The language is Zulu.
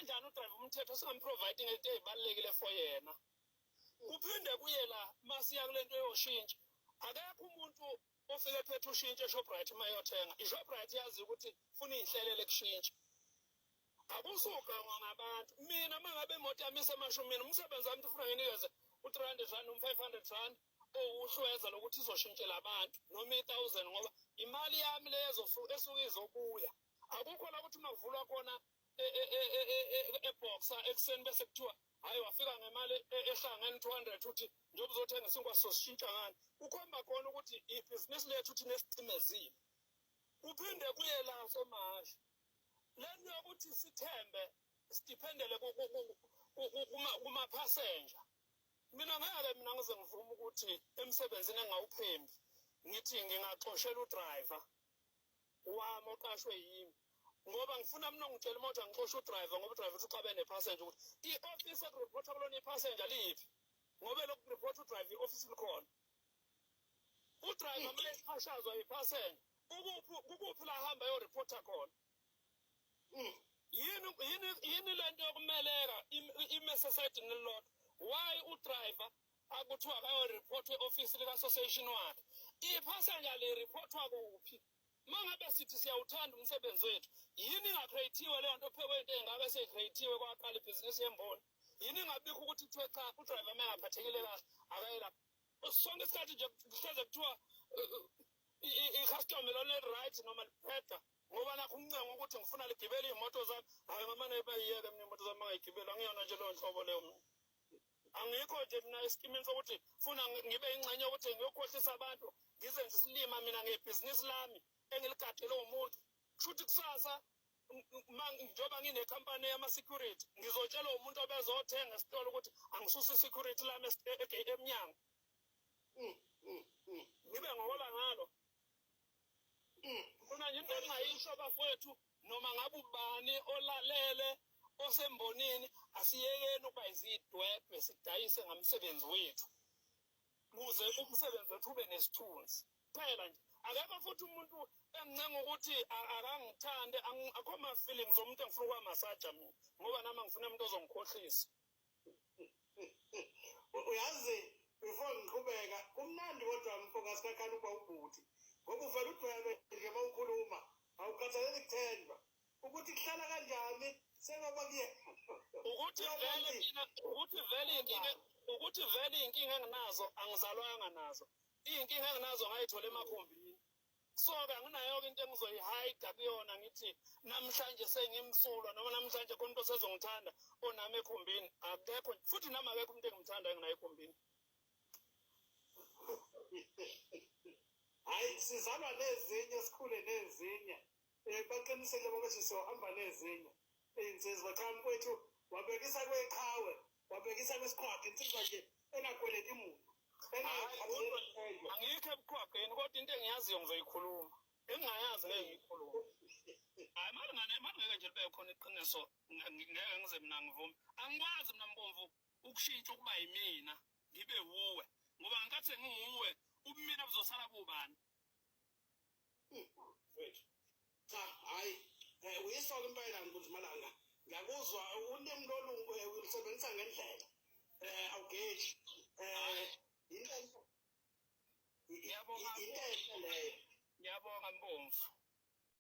kanjani udrive umthetho singamproviding into ezibalekile for yena uphinde kuye la masiya kulento yoshintsha akekho umuntu ofike phethe ushintshe Shoprite mayothenga iShoprite yazi ukuthi ufuna izinhlelele kushintsha akusuka ngabantu mina mangabe imoto yami isemashumini umsebenzi wami ufuna nginikeze u300 noma 500 uhlweza lokuthi izoshintshela abantu noma 1000 ngoba imali yami lezo esuke izobuya akukho la ukuthi makuvulwa khona eboxa ekseni bese kuthiwa hayi wafika ngemali ehlangene 200 uthi njengoba uzothenga isinkwa soshintsha ngani ukhomba khona ukuthi ibhizinisi lethu uthi nesicimezile uphinde kuye la somasha lento yokuthi sithembe sidependele kuma passenger mina ngize ngivuma ukuthi emsebenzini engawuphembi ngithi ngingaxoshela udriver wami oqashwe yimi ngoba ngifuna mina ngitshela imoto ngixosha udriver ngoba udriver uthi xa bene passenger ukuthi i-office report kulona ipassenger liphi ngoba lokhu report udriver i-office likhona udriver manje iqhashazwa ipassenger ukuphi la hamba yo reporter khona yini lento yokumeleka imessage nilodwa why udriver akuthiwa akayo report e-office lika association wakhe ipassenger le reportwa kuphi mangabe sithi siyawuthanda umsebenzi wethu yini ingacreatiwe leyo nto phekwe into engabe seyicreatiwe kwaqala ibhizinisi yemboni yini ingabikho ukuthi kuthiwe cha udriver mangaphathekile kahle akayela sonke isikhathi nje kuhleze kuthiwa i-customer lone right noma liphepha ngoba nakho umncengo ukuthi ngifuna ligibele iy'moto zami hayi ngamane bayiyeke mina iy'moto zami angayigibeli angiyona nje leyo nhlobo leyo angikho nje mina esikimini sokuthi funa ngibe ingxenye yokuthi ngiyokhohlisa abantu ngizenze isilima mina ngebhizinisi lami engiligadele umuntu kushuthi kusasa njengoba nginekhampani yama-security ngizotshela umuntu obezothenga esitolo ukuthi angisusa i-security lami emnyango ngibe ngohola ngalo funa nje into engayisho bafowethu noma ngabe ubani olalele osembonini asiyekeni ukuba izidwebhe sidayise ngamsebenzi wethu kuze umsebenzi wethu ube nesithunzi phela nje akekho futhi umuntu engincenga ukuthi akangithande akho ama-feelings omuntu engifuna ukwamasaja mina ngoba nami ngifuna umuntu ozongikhohlisa uyazi before ngiqhubeka kumnandi kodwa mfokasi kakhani ukuba ubhuti ngoba uvela udwebe nje uma ukhuluma awukhathaleli kuthendwa ukuthi kuhlala kanjani sengoba ukuthi vele iy'nkinga enginazo angizalwanga nazo iy'nkinga enginazo ngayithola emakhombini so-ke anginayo-ke into engizoyihayida kuyona ngithi namhlanje sengimsulwa noma namhlanje khona umuntu osezongithanda onami ekhombini akekho futhi nami akekho umuntu engimthanda enginayo ekhombini hayi sizalwa nezinye sikhule nezinye baqinisele babethi sizohamba nezinye iy'nsizwa cha mfowethu wabekisa kweqhawe wabekisa kwesikhwapha insizwa nje engakweleti muntu angikho ebukhwapheni kodwa into engiyaziyo ngizoyikhuluma engingayazi ngeke ngiyikhuluma hayi malingeke nje libe khona iqiniso ngeke ngize mina ngivume angikwazi mina Mbomvu ukushintsha ukuba yimina ngibe wuwe ngoba ngikathi sengiwuwe ubumina buzosala kubani mfowethu cha hayi uyisoke impela Nkunzimalanga ngiyakuzwa unemntu ulisebenzisa ngendlela awugeji ngiyabonga Mbomvu